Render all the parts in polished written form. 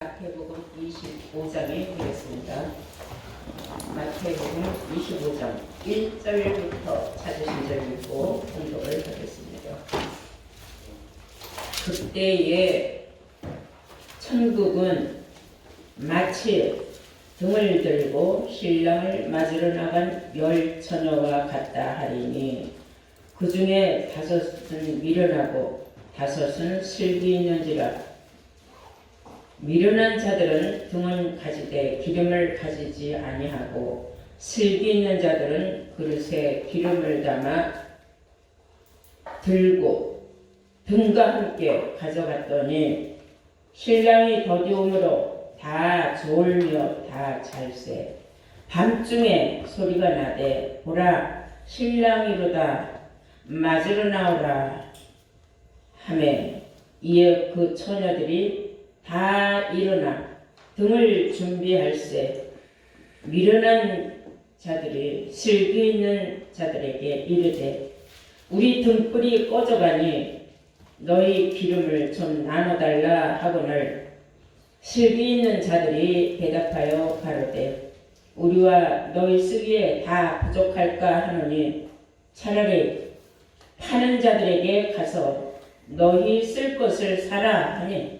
마태복음 25장이 되겠습니다. 마태복음 25장 1절부터 찾으신 절 읽고 공독을 하겠습니다. 그때에 천국은 마치 등을 들고 신랑을 맞으러 나간 열 처녀와 같다 하리니 그 중에 5은 미련하고 5은 슬기 있는지라. 미련한 자들은 등은 가지되 기름을 가지지 아니하고 슬기 있는 자들은 그릇에 기름을 담아 들고 등과 함께 가져갔더니 신랑이 더디움으로 다 졸려 다 잘세. 밤중에 소리가 나되 보라 신랑이로다 맞으러 나오라 하매 이에 그 처녀들이 다 일어나 등을 준비할세. 미련한 자들이 슬기 있는 자들에게 이르되 우리 등불이 꺼져가니 너희 기름을 좀 나눠달라 하거늘 슬기 있는 자들이 대답하여 가로되 우리와 너희 쓰기에 다 부족할까 하노니 차라리 파는 자들에게 가서 너희 쓸 것을 사라 하니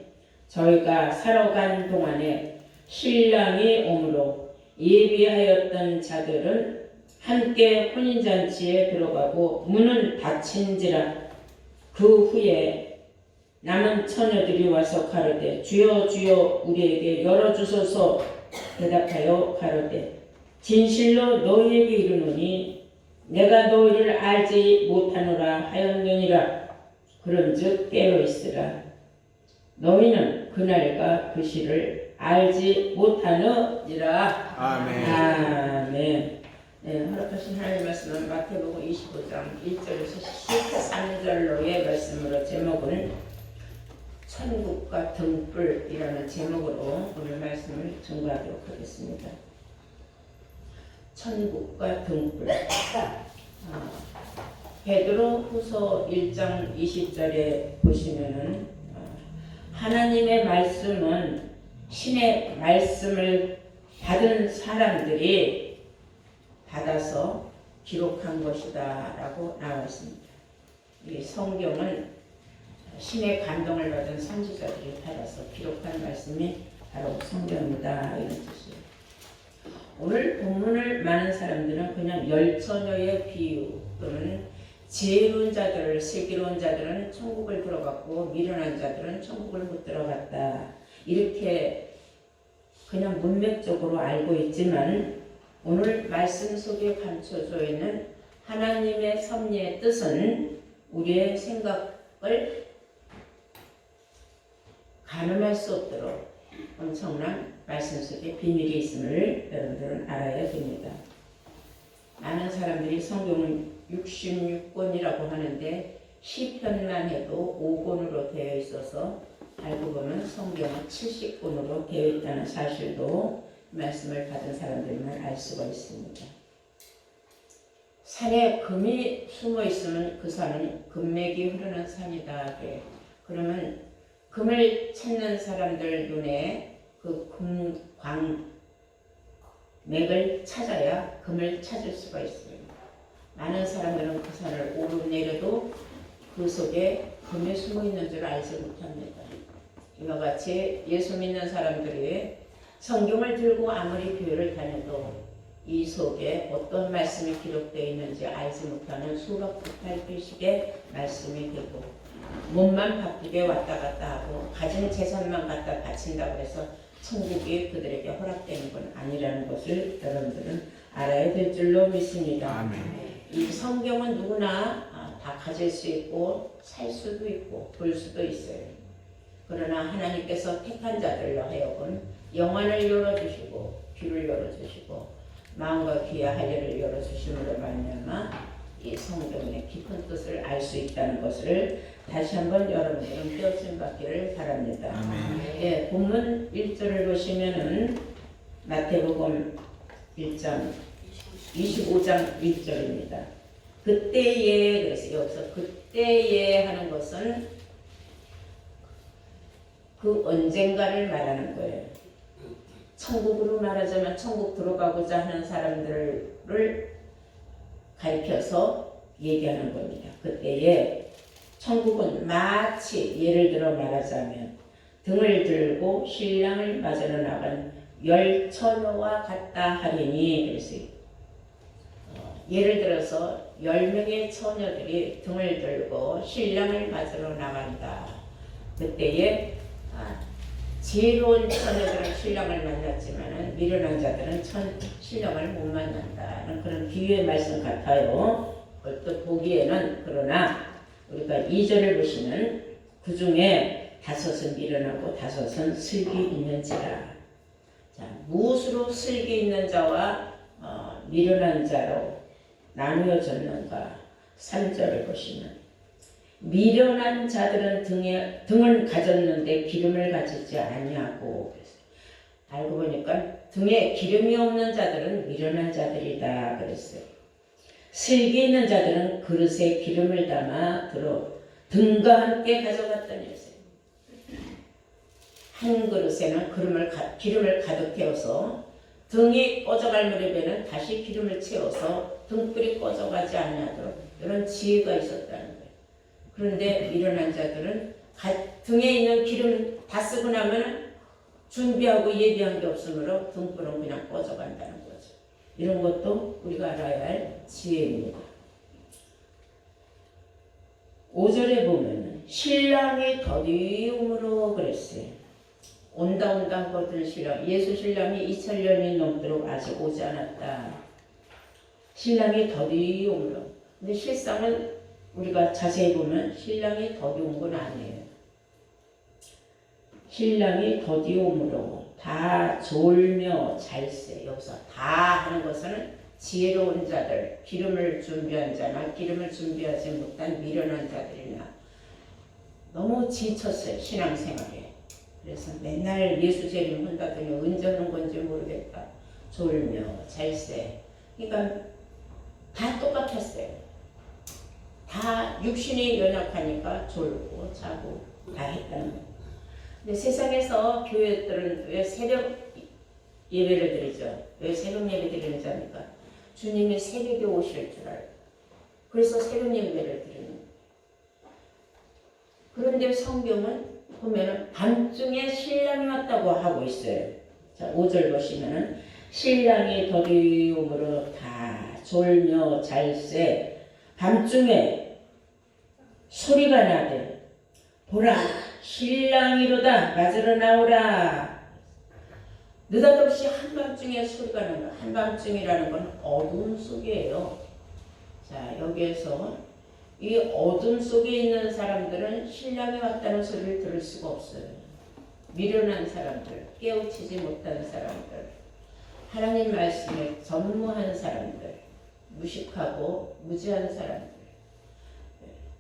저희가 사러 간 동안에 신랑이 오므로 예비하였던 자들은 함께 혼인잔치에 들어가고 문은 닫힌지라. 그 후에 남은 처녀들이 와서 가로되 주여 주여 우리에게 열어주소서. 대답하여 가로되 진실로 너희에게 이르노니 내가 너희를 알지 못하노라 하였느니라. 그런즉 깨어있으라. 너희는 그날과 그 시를 알지 못하느니라. 아멘. 아멘. 네, 허락하신 하나님의 말씀은 마태복음 25장 1절에서 13절로의 말씀으로 제목은 천국과 등불이라는 제목으로 오늘 말씀을 증거하도록 하겠습니다. 천국과 등불. 베드로후서 1장 20절에 보시면은 하나님의 말씀은 신의 말씀을 받은 사람들이 받아서 기록한 것이다 라고 나와 있습니다. 이 성경은 신의 감동을 받은 선지자들이 받아서 기록한 말씀이 바로 성경이다 이런 뜻이에요. 오늘 본문을 많은 사람들은 그냥 열처녀의 비유 또는 지혜로운 자들을 슬기로운 자들은 천국을 들어갔고 미련한 자들은 천국을 못 들어갔다 이렇게 그냥 문맥적으로 알고 있지만 오늘 말씀 속에 감춰져 있는 하나님의 섭리의 뜻은 우리의 생각을 가늠할 수 없도록 엄청난 말씀 속에 비밀이 있음을 여러분들은 알아야 됩니다. 많은 사람들이 성경을 66권이라고 하는데 시편만 해도 5권으로 되어 있어서 알고 보면 성경은 70권으로 되어 있다는 사실도 말씀을 받은 사람들만 알 수가 있습니다. 산에 금이 숨어 있으면 그 산은 금맥이 흐르는 산이다. 그러면 금을 찾는 사람들 눈에 그 금광맥을 찾아야 금을 찾을 수가 있어요. 많은 사람들은 그 산을 오르내려도 그 속에 금이 숨어 있는 줄 알지 못합니다. 이와 같이 예수 믿는 사람들이 성경을 들고 아무리 교회를 다녀도 이 속에 어떤 말씀이 기록되어 있는지 알지 못하는 수박부탈비식의 말씀이 되고 몸만 바쁘게 왔다 갔다 하고 가진 재산만 갖다 바친다고 해서 천국이 그들에게 허락되는 건 아니라는 것을 여러분들은 알아야 될 줄로 믿습니다. 아멘. 이 성경은 누구나 다 가질 수 있고 살 수도 있고 볼 수도 있어요. 그러나 하나님께서 택한 자들로 하여금 영안을 열어주시고 귀를 열어주시고 마음과 귀의 할례를 열어주심으로 말미암아 이 성경의 깊은 뜻을 알 수 있다는 것을 다시 한번 여러분들은 깨우침 받기를 바랍니다. 아멘. 예, 본문 1절을 보시면은 마태복음 1장 25장 1절입니다. 그때에 그래서 여기서 그때에 하는 것은 그 언젠가를 말하는 거예요. 천국으로 말하자면 천국 들어가고자 하는 사람들을 가리켜서 얘기하는 겁니다. 그때에 천국은 마치 예를 들어 말하자면 등을 들고 신랑을 맞으러 나간 10처녀와 같다 하리니, 그래서 예를 들어서 10명의 처녀들이 등을 들고 신랑을 맞으러 나간다. 그때에 지혜로운 처녀들은 신랑을 만났지만 미련한 자들은 신랑을 못 만난다는 그런 비유의 말씀 같아요. 또 보기에는. 그러나 우리가 2절을 보시면 그 중에 5은 미련하고 5은 슬기 있는지라. 자, 무엇으로 슬기 있는 자와 미련한 자로 나누어졌는가? 3절을 보시면 미련한 자들은 등을 가졌는데 기름을 가지지 아니하고, 알고 보니까 등에 기름이 없는 자들은 미련한 자들이다 그랬어요. 슬기 있는 자들은 그릇에 기름을 담아 들어 등과 함께 가져갔더니 했어요. 한 그릇에는 기름을 가득 태워서 등이 꺼져갈 무렵에는 다시 기름을 채워서 등불이 꺼져가지 아니하도록 이런 지혜가 있었다는 거예요. 그런데 미련한 자들은 등에 있는 기름 다 쓰고 나면 준비하고 예비한 게 없으므로 등불은 그냥 꺼져간다는 거죠. 이런 것도 우리가 알아야 할 지혜입니다. 5절에 보면 신랑이 더디움으로 그랬어요. 온다 거들 신랑, 예수 신랑이 2000년이 넘도록 아직 오지 않았다. 신랑이 더디움으로. 근데 실상은 우리가 자세히 보면 신랑이 더디운 건 아니에요. 신랑이 더디움으로 다 졸며 잘세. 여기서 다 하는 것은 지혜로운 자들, 기름을 준비한 자나 기름을 준비하지 못한 미련한 자들이나 너무 지쳤어요, 신앙생활에. 그래서 맨날 예수 재림 한다더니 언제 하는 건지 모르겠다. 졸며 잘세. 그러니까 다 똑같았어요. 다 육신이 연약하니까 졸고 자고 다 했다는 거예요. 근데 세상에서 교회들은 왜 새벽 예배를 드리죠? 왜 새벽 예배 드리는 자입니까? 주님이 새벽에 오실 줄 알고. 그래서 새벽 예배를 드리는 거예요. 그런데 성경은 보면은 밤중에 신랑이 왔다고 하고 있어요. 자, 5절 보시면은 신랑이 더디움으로 다 졸며 잘세. 밤중에 소리가 나되 보라 신랑이로다 맞으러 나오라. 느닷없이 한밤중에 소리가 난다. 한밤중이라는 건 어두움 속이에요. 자, 여기에서 이 어둠 속에 있는 사람들은 신랑이 왔다는 소리를 들을 수가 없어요. 미련한 사람들, 깨우치지 못한 사람들, 하나님 말씀에 전무한 사람들, 무식하고 무지한 사람들,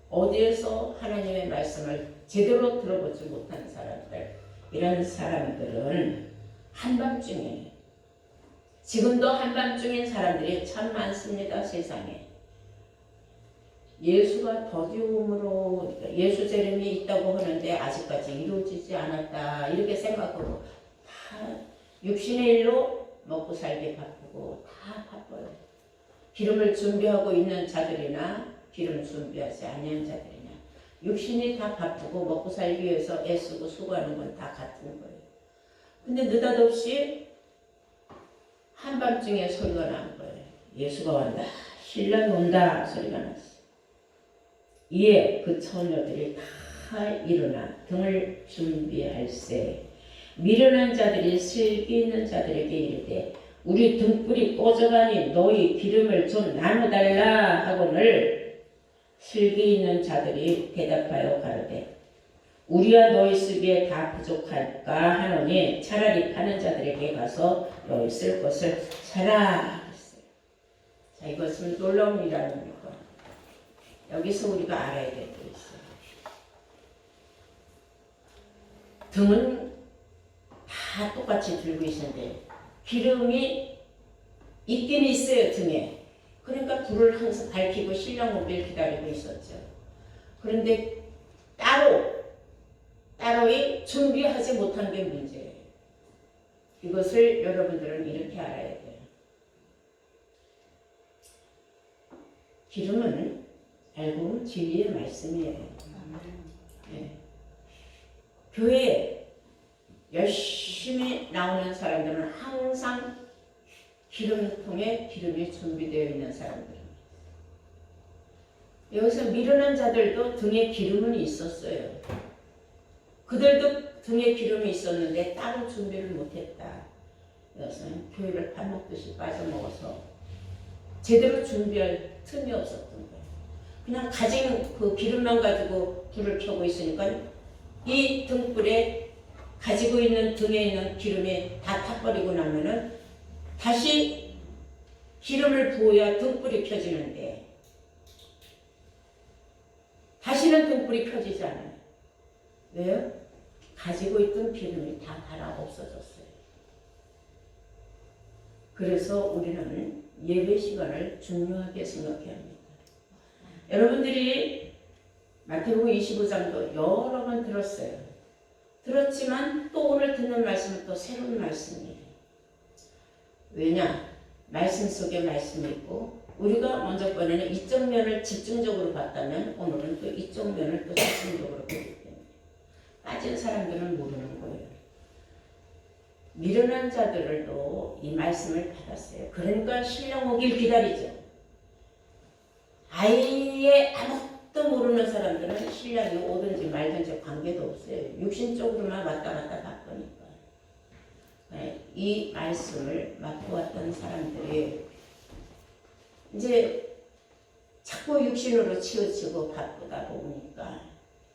어디에서 하나님의 말씀을 제대로 들어보지 못한 사람들, 이런 사람들은 한밤중에, 지금도 한밤중인 사람들이 참 많습니다, 세상에. 예수가 더디움으로 예수 재림이 있다고 하는데 아직까지 이루어지지 않았다 이렇게 생각하고 다 육신의 일로 먹고 살기 바쁘고 다 바빠요. 기름을 준비하고 있는 자들이나 기름 준비하지 아니한 자들이나 육신이 다 바쁘고 먹고 살기 위해서 애쓰고 수고하는 건 다 같은 거예요. 근데 느닷없이 한밤중에 소리가 난 거예요. 예수가 온다, 신랑이 온다 소리가 났어요. 이에 그 처녀들이 다 일어나 등을 준비할세. 미련한 자들이 슬기 있는 자들에게 이르되 우리 등불이 꺼져가니 너희 기름을 좀 나눠달라 하거늘 슬기 있는 자들이 대답하여 가로되 우리와 너희 쓰기에 다 부족할까 하노니 차라리 파는 자들에게 가서 너희 쓸 것을 사라. 자, 이것은 놀라운 일 아닙니까? 여기서 우리가 알아야 될 게 있어요. 등은 다 똑같이 들고 있는데 기름이 있긴 있어요, 등에. 그러니까 불을 항상 밝히고 신랑 오길 기다리고 있었죠. 그런데 따로이 준비하지 못한 게 문제예요. 이것을 여러분들은 이렇게 알아야 돼요. 기름은 알고 보면 진리의 말씀이에요. 네. 교회에 열심히 나오는 사람들은 항상 기름통에 기름이 준비되어 있는 사람들입니다. 여기서 미련한 자들도 등에 기름은 있었어요. 그들도 등에 기름이 있었는데 따로 준비를 못했다. 여기서는 교회를 밥 먹듯이 빠져먹어서 제대로 준비할 틈이 없었던 거예요. 그냥 가진 그 기름만 가지고 불을 켜고 있으니까 이 등불에 가지고 있는 등에 있는 기름이 다 타버리고 나면은 다시 기름을 부어야 등불이 켜지는데 다시는 등불이 켜지지 않아요. 왜요? 가지고 있던 기름이 다 달아 없어졌어요. 그래서 우리는 예배 시간을 중요하게 생각해야 합니다. 여러분들이 마태복음 25장도 여러 번 들었어요. 들었지만 또 오늘 듣는 말씀은 또 새로운 말씀이에요. 왜냐? 말씀 속에 말씀이 있고 우리가 먼저 번에는 이쪽 면을 집중적으로 봤다면 오늘은 또 이쪽 면을 또 집중적으로 보기 때문에 빠진 사람들은 모르는 거예요. 미련한 자들도 이 말씀을 받았어요. 그러니까 신랑 오길 기다리죠. 아예 아무것도 모르는 사람들은 신랑이 오든지 말든지 관계도 없어요. 육신적으로만 왔다 갔다 바쁘니까. 이 말씀을 맛보았던 사람들이 이제 자꾸 육신으로 치우치고 바쁘다 보니까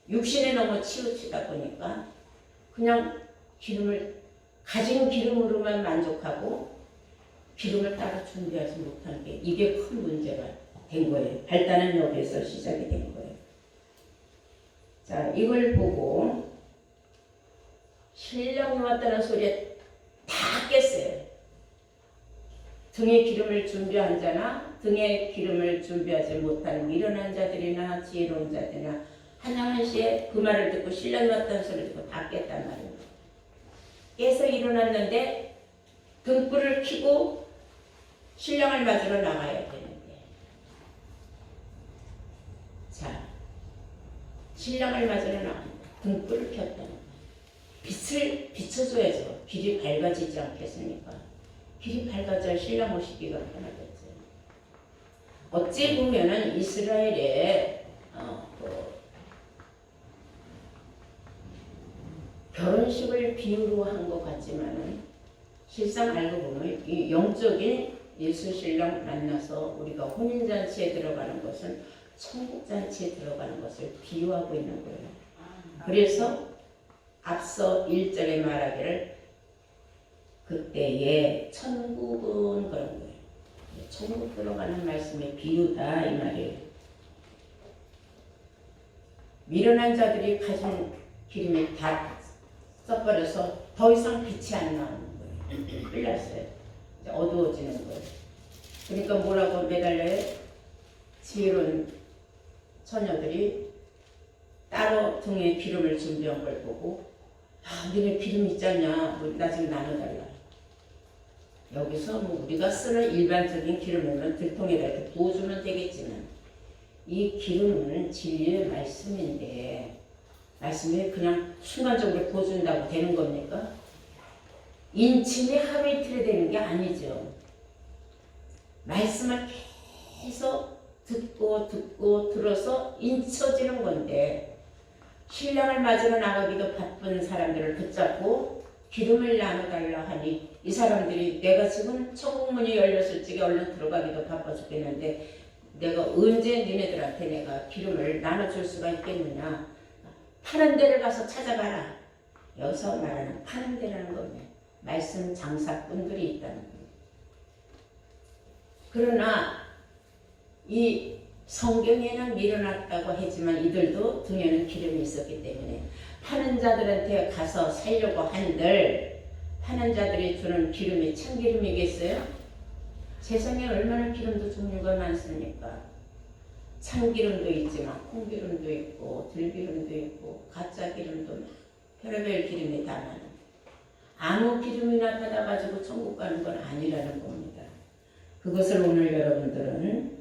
육신에 너무 치우치다 보니까 그냥 기름을 가진 기름으로만 만족하고 기름을 따로 준비하지 못한 게 이게 큰 문제가 된 거예요. 발단은 여기에서 시작이 된 거예요. 자, 이걸 보고 신랑이 왔다는 소리에 다 깼어요. 등에 기름을 준비한 자나 등에 기름을 준비하지 못한 미련한 자들이나 지혜로운 자들이나 한시에 그 말을 듣고 신랑이 왔다는 소리를 듣고 다 깼단 말입니다. 깨서 일어났는데 등불을 켜고 신랑을 맞으러 나가야 되는데 자, 신랑을 맞으러 나간다. 등불을 켰다는 거예요. 빛을 비춰줘야죠. 길이 밝아지지 않겠습니까? 길이 밝아져야 신랑 오시기가 편하겠죠. 어찌 보면은 이스라엘의 결혼식을 비유로 한 것 같지만은 실상 알고 보면 이 영적인 예수 신랑 만나서 우리가 혼인잔치에 들어가는 것은 천국잔치에 들어가는 것을 비유하고 있는 거예요. 그래서 앞서 1절에 말하기를 그때에 천국은 그런 거예요. 천국 들어가는 말씀의 비유다 이 말이에요. 미련한 자들이 가진 기름이 다 써버려서 더 이상 빛이 안 나오는 거예요. 흘렸어요. 어두워지는 거예요. 그러니까 뭐라고 매달려요? 지혜로운 처녀들이 따로 등에 기름을 준비한 걸 보고 너네 기름 있지 않냐? 나 좀 나눠달라. 여기서 뭐 우리가 쓰는 일반적인 기름이면 들통에다 이렇게 부어주면 되겠지만 이 기름은 진리의 말씀인데 말씀이 그냥 순간적으로 부어준다고 되는 겁니까? 인침이 하루 이틀에 되는 게 아니죠. 말씀을 계속 듣고 들어서 인쳐지는 건데 신랑을 맞으러 나가기도 바쁜 사람들을 붙잡고 기름을 나눠달라 하니 이 사람들이 내가 지금 천국문이 열렸을 적에 얼른 들어가기도 바빠 죽겠는데 내가 언제 니네들한테 내가 기름을 나눠줄 수가 있겠느냐. 파는 데를 가서 찾아가라. 여기서 말하는 파는 데라는 겁니다. 말씀 장사꾼들이 있다는 겁니다. 그러나 이 성경에는 밀어놨다고 하지만 이들도 등에는 기름이 있었기 때문에 파는 자들한테 가서 살려고 한들 파는 자들이 주는 기름이 참기름이겠어요? 세상에 얼마나 기름도 종류가 많습니까? 참기름도 있지만 콩기름도 있고 들기름도 있고 가짜 기름도 막 별의별 기름이 다 많은. 아무 기름이나 받아가지고 천국 가는 건 아니라는 겁니다. 그것을 오늘 여러분들은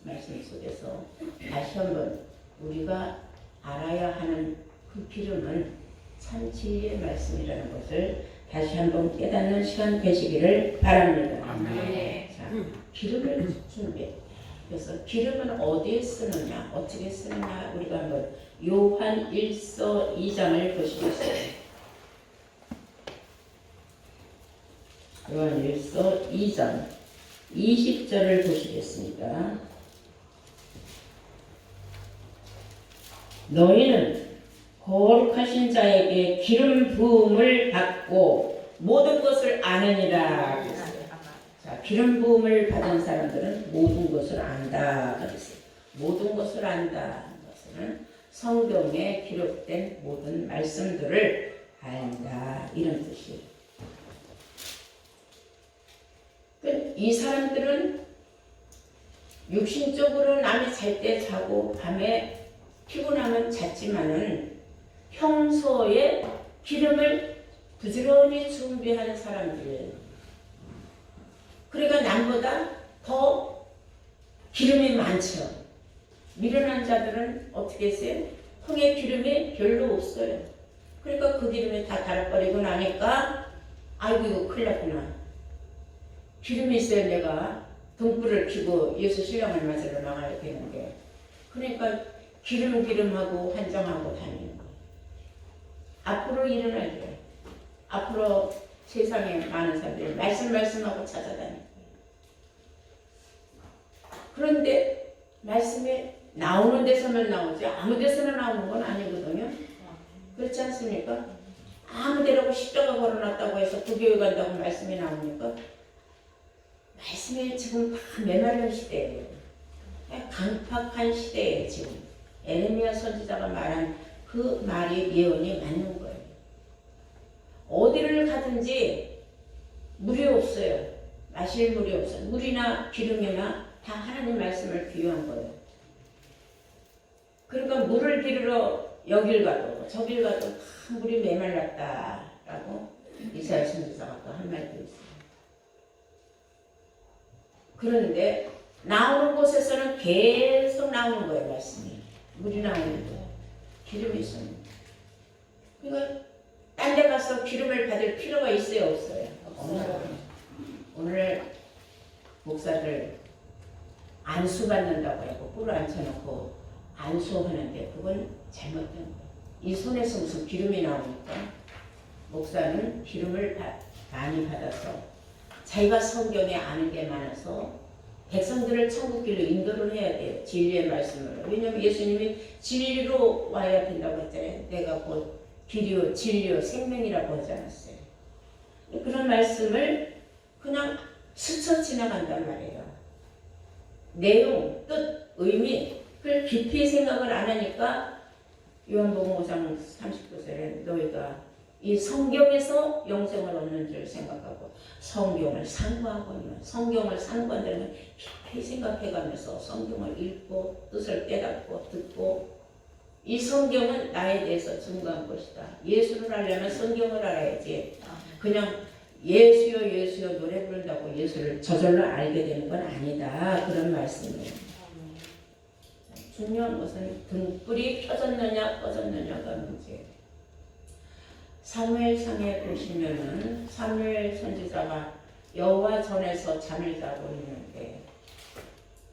말씀 속에서 다시 한번 우리가 알아야 하는 그 기름은 참 진리의 말씀이라는 것을 다시 한번 깨닫는 시간 되시기를 바랍니다. 아멘. 자, 기름을 준비해. 그래서 기름은 어디에 쓰느냐, 어떻게 쓰느냐, 우리가 한번 요한 1서 2장을 보시겠어요. 요한 1서 2장 20절을 보시겠습니다. 너희는 거룩하신 자에게 기름 부음을 받고 모든 것을 아느니라. 자, 기름 부음을 받은 사람들은 모든 것을 안다. 그랬어요. 모든 것을 안다. 것은 성경에 기록된 모든 말씀들을 안다. 이런 뜻이에요. 이 사람들은 육신적으로 남이 잘 때 자고 밤에 피곤하면 잤지만은 평소에 기름을 부지런히 준비하는 사람들이에요. 그러니까 남보다 더 기름이 많죠. 미련한 자들은 어떻게 했어요? 통에 기름이 별로 없어요. 그러니까 그 기름이 다 달아버리고 나니까 아이고 이거 큰일 났구나. 기름이 있어야 내가 등불을 켜고 예수 신랑을 맞으러 나가야 되는데, 그러니까 기름하고 환장하고 다니는 거예요. 앞으로 일어날 때, 앞으로 세상에 많은 사람들이 말씀하고 찾아다닐 거예요. 그런데 말씀이 나오는 데서만 나오지 아무 데서나 나오는 건 아니거든요. 그렇지 않습니까? 아무 데라고 십자가 걸어놨다고 해서 그 교회 간다고 말씀이 나오니까 말씀이 지금 다 메마른 시대예요. 강팍한 시대예요. 지금 에레미야 선지자가 말한 그 말이 예언이 맞는 거예요. 어디를 가든지 물이 없어요. 마실 물이 없어요. 물이나 기름이나 다 하나님 말씀을 비유한 거예요. 그러니까 물을 기르러 여길 가도 저길 가도 다 물이 메말랐다라고 이사야 선지자가 또 한 말도 있어요. 그런데 나오는 곳에서는 계속 나오는 거예요. 말씀이. 물이 나오는 거예요. 기름이 있습니다. 그러니까 딴 데 가서 기름을 받을 필요가 있어요? 없어요? 없어요. 오늘 목사들 안수 받는다고 해서 꿀을 앉혀놓고 안수하는데 그건 잘못된 거예요. 이 손에서 무슨 기름이 나오니까 목사는 기름을 많이 받아서 자기가 성경에 아는 게 많아서 백성들을 천국길로 인도를 해야 돼요. 진리의 말씀으로. 왜냐하면 예수님이 진리로 와야 된다고 했잖아요. 내가 곧 길이요 진리요 생명이라고 하지 않았어요. 그런 말씀을 그냥 스쳐 지나간단 말이에요. 내용, 뜻, 의미 그걸 깊이 생각을 안 하니까 요한복음 5장 39절에 너희가 이 성경에서 영생을 얻는 줄 생각하고 성경을 상고하거니와 성경을 상고한다는 건 깊이 생각해가면서 성경을 읽고 뜻을 깨닫고 듣고 이 성경은 나에 대해서 증거한 것이다. 예수를 알려면 성경을 알아야지 그냥 예수여 예수여 노래 부른다고 예수를 저절로 알게 되는 건 아니다. 그런 말씀이에요. 중요한 것은 등불이 켜졌느냐 꺼졌느냐가 문제예요. 사무엘상에 보시면은 사무엘 선지자가 여호와 전에서 잠을 자고 있는데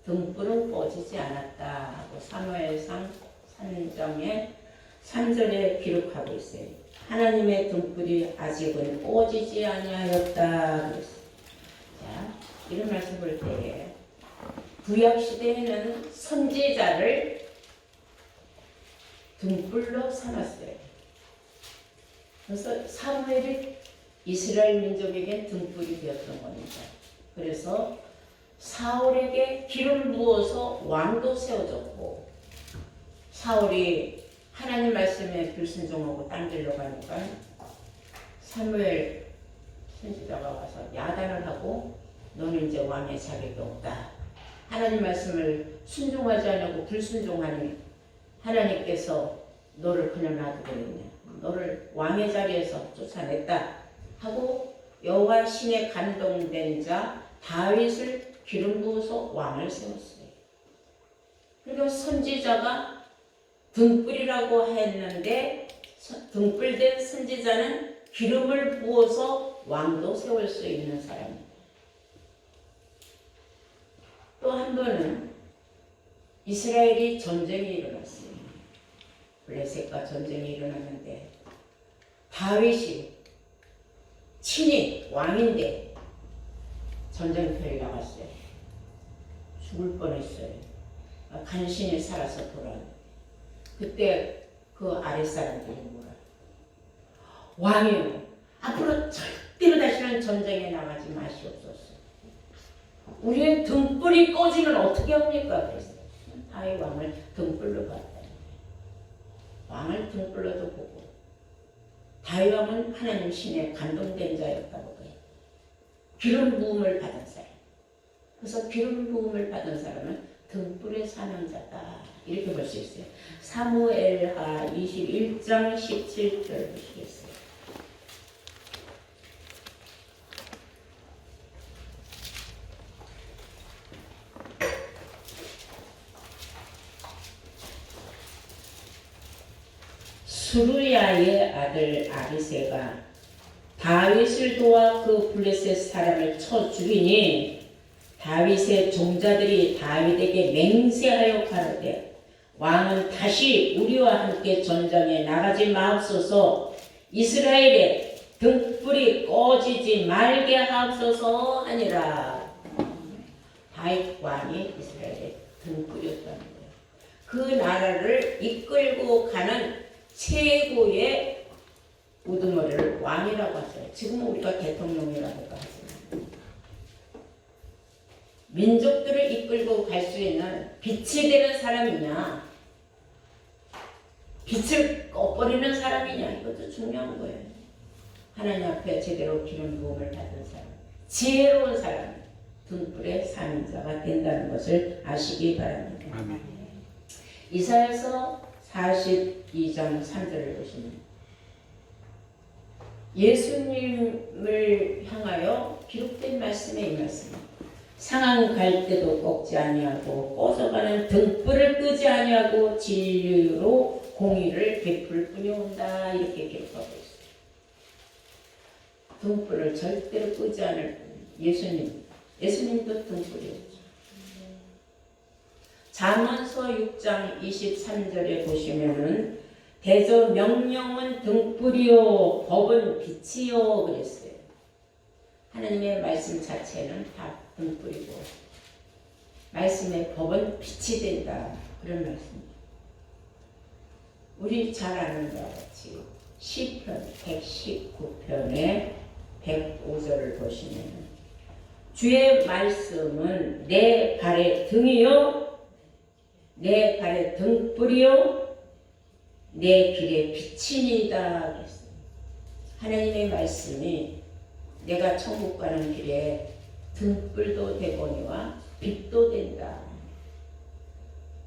등불은 꺼지지 않았다 하고 사무엘상 3장에 3절에 기록하고 있어요. 하나님의 등불이 아직은 꺼지지 아니하였다 그랬어요. 자, 이런 말씀 볼 때에 구약 시대에는 선지자를 등불로 삼았어요. 그래서 사무엘이 이스라엘 민족에게 등불이 되었던 겁니다. 그래서 사울에게 기름 부어서 왕도 세워졌고 사울이 하나님 말씀에 불순종하고 딴 길로 가니까 사무엘 선지자가 와서 야단을 하고 너는 이제 왕의 자격이 없다. 하나님 말씀을 순종하지 않고 불순종하니 하나님께서 너를 그냥 놔두겠느냐. 너를 왕의 자리에서 쫓아냈다 하고 여호와 신에 감동된 자 다윗을 기름 부어서 왕을 세웠어요. 그리고 선지자가 등불이라고 했는데 등불된 선지자는 기름을 부어서 왕도 세울 수 있는 사람입니다. 또 한 번은 이스라엘이 전쟁이 일어났어요. 블레셋과 전쟁이 일어났는데 다윗이 친히 왕인데 전쟁터에 나갔어요. 죽을 뻔했어요. 간신히 살아서 돌아왔는데 그때 그 아랫사람들이 뭐라 왕이요 앞으로 절대로 다시는 전쟁에 나가지 마시옵소서. 우리의 등불이 꺼지면 어떻게 합니까? 그랬어요. 다윗 왕을 등불로 봤다. 왕을 등불로도 보고 다윗 왕은 하나님 신에 감동된 자였다고 그래요. 기름 부음을 받은 사람. 그래서 기름 부음을 받은 사람은 등불의 사명자다. 이렇게 볼 수 있어요. 사무엘하 21장 17절 보시겠어요. 수르야의 아들 아비새가 다윗을 도와 그 블레셋 사람을 쳐 죽이니 다윗의 종자들이 다윗에게 맹세하여 가로되 왕은 다시 우리와 함께 전장에 나가지 마옵소서. 이스라엘의 등불이 꺼지지 말게 하옵소서 하니라. 다윗 왕이 이스라엘의 등불이었다는 거예요. 그 나라를 이끌고 가는 최고의 우두머리를 왕이라고 하죠. 지금은 우리가 대통령이라고 하지만 민족들을 이끌고 갈 수 있는 빛이 되는 사람이냐 빛을 꺼버리는 사람이냐 이것도 중요한 거예요. 하나님 앞에 제대로 기름 부음을 받은 사람, 지혜로운 사람, 등불의 사명자가 된다는 것을 아시기 바랍니다. 아멘. 이사야서 42장 3절을 보시면 예수님을 향하여 기록된 말씀에 이 말씀 상한 갈 때도 꺾지 아니하고 꺼져가는 등불을 끄지 아니하고 진리로 공의를 베풀 뿐이온다 이렇게 기록하고 있어요. 등불을 절대로 끄지 않을 뿐. 예수님도 등불이었죠. 잠언서 6장 23절에 보시면은 대저 명령은 등불이요 법은 빛이요 그랬어요. 하나님의 말씀 자체는 다 등불이고 말씀의 법은 빛이 된다 그런 말씀입니다. 우리 잘 아는 바와 같이 시편 119편의 105절을 보시면 주의 말씀은 내 발의 등이요 내 발의 등불이요 내 길의 빛이니이다 그랬어요. 하나님의 말씀이 내가 천국 가는 길에 등불도 되거니와 빛도 된다.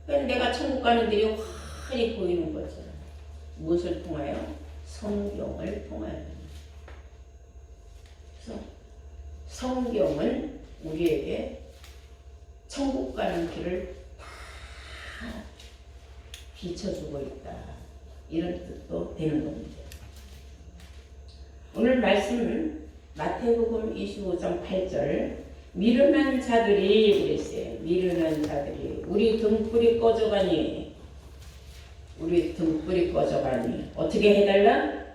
그래서 내가 천국 가는 길이 환히 보이는 거죠. 무엇을 통하여? 성경을 통하여. 그래서 성경은 우리에게 천국 가는 길을 다 비춰주고 있다. 이런 뜻도 되는 겁니다. 오늘 말씀은 마태복음 25장 8절 미련한 자들이 그랬어요. 미련한 자들이 우리 등불이 꺼져가니 어떻게 해달라?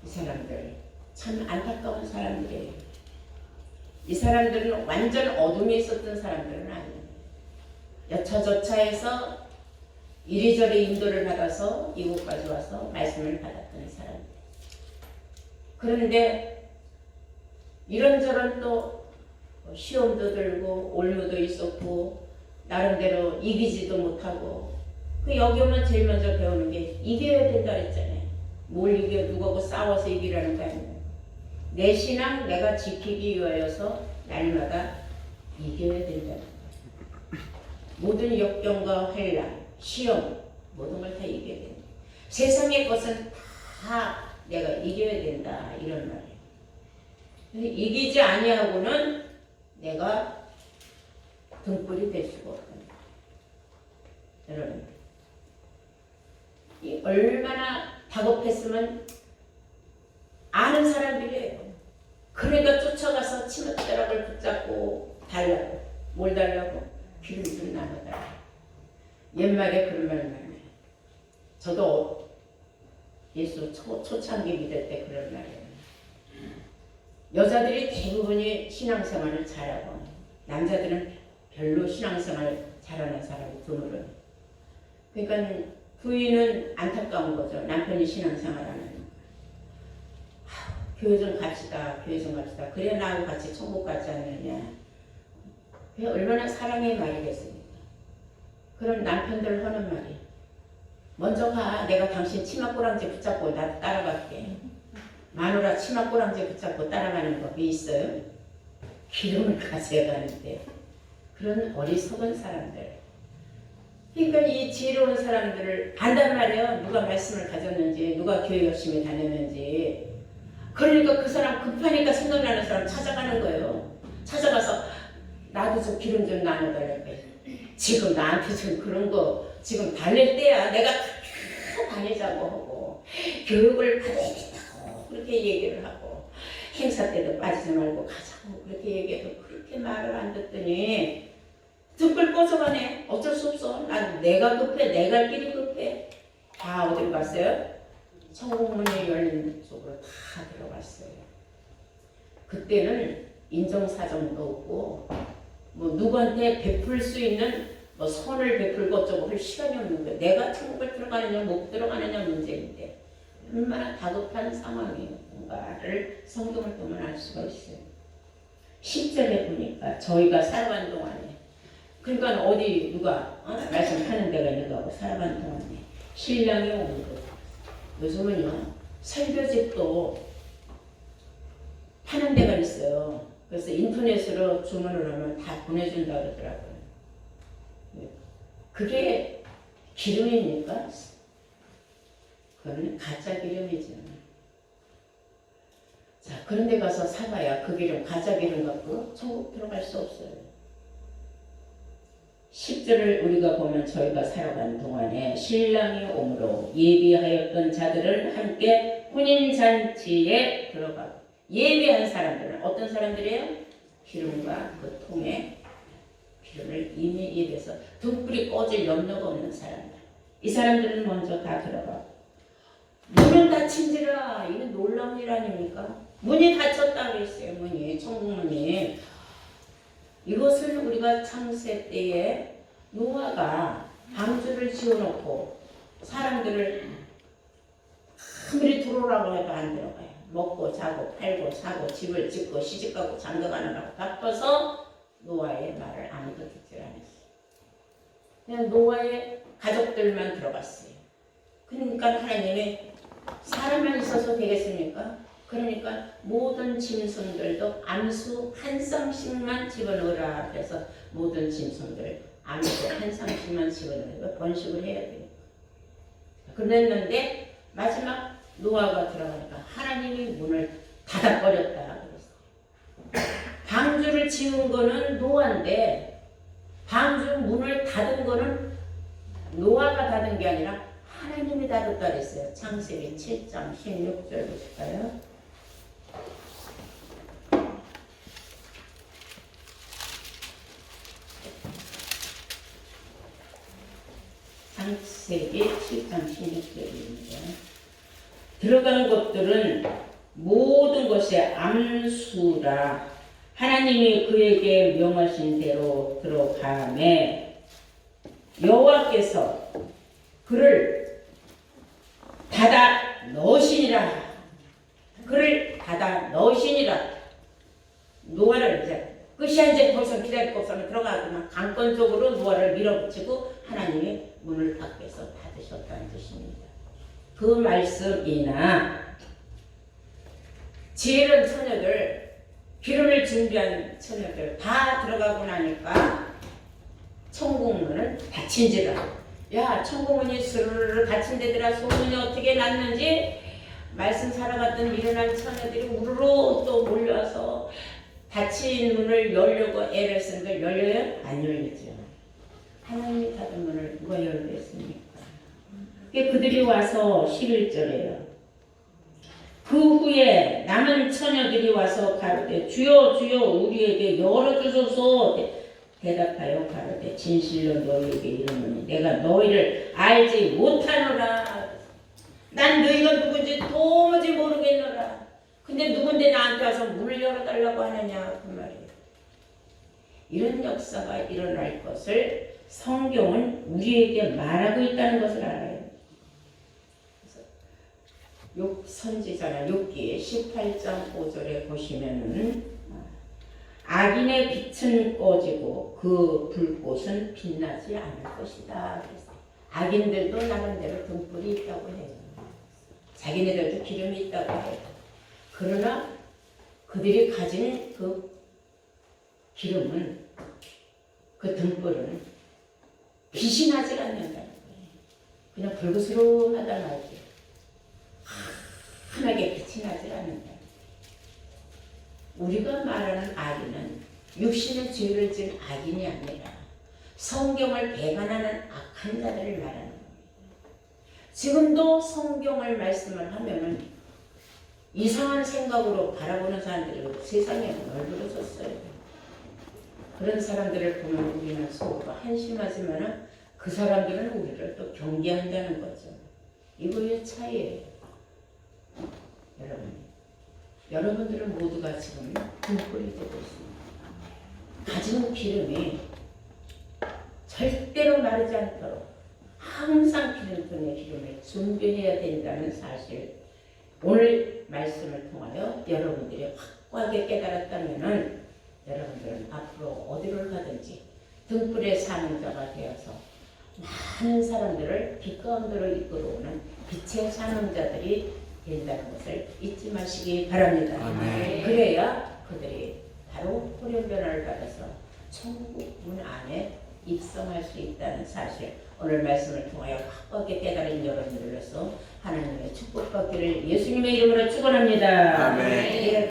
이 사람들 참 안타까운 사람들이에요. 이 사람들은 완전 어둠에 있었던 사람들은 아니에요. 여차저차해서 이리저리 인도를 받아서 이곳까지 와서 말씀을 받았던 사람들. 그런데 이런저런 또 시험도 들고 올무도 있었고 나름대로 이기지도 못하고 그 여기 오면 제일 먼저 배우는 게 이겨야 된다 했잖아요. 뭘 이겨 누구하고 싸워서 이기라는 거 아니에요. 내 신앙 내가 지키기 위하여서 날마다 이겨야 된다. 모든 역경과 환난, 시험 모든 걸 다 이겨야 된다. 세상의 것은 다 내가 이겨야 된다. 이런 말이에요. 근데 이기지 아니하고는 내가 등불이 될 수가 없다. 여러분, 이 얼마나 다급했으면 아는 사람들이에요. 그러니까 쫓아가서 치맛자락을 붙잡고 달라고. 뭘 달라고? 기름 좀 나눠달라고. 옛말에 그런 말 많아요. 저도 예수 초창기 믿을 때 그런 말이에요. 여자들이 대부분이 신앙생활을 잘하고 남자들은 별로 신앙생활 잘하는 사람이 드물어요. 그러니까 부인은 안타까운 거죠. 남편이 신앙생활하는. 교회 좀 갑시다. 교회 좀 갑시다. 그래 나하고 같이 천국 가지 않느냐. 그게 얼마나 사랑의 말이겠습니까. 그럼 남편들 하는 말이 먼저 가. 내가 당신 치마꼬랑지 붙잡고 나도 따라갈게. 마누라 치마꼬랑지 붙잡고 따라가는 법이 있어요? 기름을 가져가는데. 그런 어리석은 사람들. 그러니까 이 지혜로운 사람들을 안단 말이에요. 누가 말씀을 가졌는지, 누가 교회 열심히 다녔는지. 그러니까 그 사람 급하니까 생각나는 사람 찾아가는 거예요. 찾아가서 나도 좀 기름 좀 나눠달라고. 지금 나한테 좀 그런 거 지금 달랠 때야. 내가 다 다니자고 하고 교육을 받아야 된다고 그렇게 얘기를 하고 행사 때도 빠지지 말고 가자고 그렇게 얘기해도 그렇게 말을 안 듣더니 등불 꺼져가네. 어쩔 수 없어. 난 내가 급해. 내 갈 길이 급해. 다 어디로 갔어요? 천국문이 열린 쪽으로 다 들어갔어요. 그때는 인정사정도 없고 뭐 누구한테 베풀 수 있는 뭐 선을 베풀고 어쩌고 할 시간이 없는 거예요. 내가 천국을 들어가느냐 못 들어가느냐 문제인데 얼마나 다급한 상황인가를 성경을 보면 알 수가 있어요. 10절에 보니까 저희가 살아간 동안에 그러니까 어디 누가 말씀하는 데가 있는 거하고 살아간 동안에 신랑이 오는 거. 요즘은요 설교집도 파는 데가 있어요. 그래서 인터넷으로 주문을 하면 다 보내준다 그러더라고요. 그게 기름입니까? 그건 가짜 기름이죠. 자, 그런 데 가서 사봐야 그 기름, 가짜 기름 갖고 천국 들어갈 수 없어요. 10절을 우리가 보면 저희가 살아간 동안에 신랑이 오므로 예비하였던 자들을 함께 혼인잔치에 들어가고 예비한 사람들은 어떤 사람들이에요? 기름과 그 통에 기름을 이미 입에서 등불이 꺼질 염려가 없는 사람들. 이 사람들은 먼저 다 들어가고 문은 닫힌지라. 이건 놀라운 일 아닙니까? 문이 닫혔다고 했어요. 문이 천국문이. 이것은 우리가 창세 때에 노아가 방주를 지어놓고 사람들을 아무리 들어오라고 해도 안 들어가요. 먹고 자고 팔고 사고 집을 짓고 시집가고 장가가느라고 바빠서 노아의 말을 아무도 듣지 않았어요. 그냥 노아의 가족들만 들어갔어요. 그러니까 하나님이 사람만 있어서 되겠습니까? 그러니까 모든 짐승들도 암수 한 쌍씩만 집어넣으라. 그래서 모든 짐승들 암수 한 쌍씩만 집어넣으라. 번식을 해야 돼요. 그랬는데 마지막 노아가 들어가니까 하나님이 문을 닫아버렸다 그랬어요. 방주를 지은 거는 노아인데 방주 문을 닫은 거는 노아가 닫은 게 아니라 하나님이 닫았다 그랬어요. 창세기 7장 16절 보실까요? 창세기 7장 16절입니다. 들어간 것들은 모든 것이 암수라. 하나님이 그에게 명하신 대로 들어가매 여호와께서 그를 닫아 넣으시니라. 그를 닫아 넣으시니라. 노아를 이제 끝이야. 이제 더 이상 기다릴 거 없으면 들어가거나 강권적으로 노아를 밀어붙이고 하나님이 문을 밖에서 닫으셨다는 뜻입니다. 그 말씀이나 지혜로운 처녀들, 기름을 준비한 처녀들 다 들어가고 나니까 천국문은 닫힌지라. 야, 천공문이 스르르 닫힌 데더라. 소문이 어떻게 났는지 말씀 살아갔던 미련한 처녀들이 우르르 또 몰려와서 닫힌 문을 열려고 애를 쓰는 걸 열려요? 안 열리죠. 하나님이 닫은 문을 누가 열겠습니까? 그들이 와서 11절에요. 그 후에 남은 처녀들이 와서 가로되 주여 주여 우리에게 열어주소서 대답하여 가로되 진실로 너희에게 이르노니 내가 너희를 알지 못하노라. 난 너희가 누군지 도무지 모르겠노라. 근데 누군데 나한테 와서 문을 열어달라고 하느냐 그 말이에요. 이런 역사가 일어날 것을 성경은 우리에게 말하고 있다는 것을 알아요. 욥 선지자나 욥기 18장 5절에 보시면은 악인의 빛은 꺼지고 그 불꽃은 빛나지 않을 것이다. 악인들도 나름대로 등불이 있다고 해요. 자기네들도 기름이 있다고 해요. 그러나 그들이 가진 그 기름은, 그 등불은 빛이 나지 않는다는 거예요. 그냥 불그스름하다 말이에요. 환하게 빛이 나지 않는다. 우리가 말하는 악인은 육신의 죄를 지은 악인이 아니라 성경을 배반하는 악한 자들을 말하는 겁니다. 지금도 성경을 말씀을 하면은 이상한 생각으로 바라보는 사람들이 세상에 얼굴어졌어요. 그런 사람들을 보면 우리는 속으로 한심하지만 그 사람들은 우리를 또 경계한다는 거죠. 이거의 차이예요. 여러분들은 모두가 지금 등불이 되고 있습니다. 가진 기름이 절대로 마르지 않도록 항상 기름통에 기름을 준비해야 된다는 사실, 오늘 말씀을 통하여 여러분들이 확고하게 깨달았다면 여러분들은 앞으로 어디를 가든지 등불의 사는 자가 되어서 많은 사람들을 빛 가운데로 이끌어오는 빛의 사명자들이 된다는 것을 잊지 마시기 바랍니다. 아멘. 그래야 그들이 바로 호련변화를 받아서 천국 문 안에 입성할 수 있다는 사실, 오늘 말씀을 통하여 확고하게 깨달은 여러분들로서 하나님의 축복받기를 예수님의 이름으로 축원합니다. 아멘.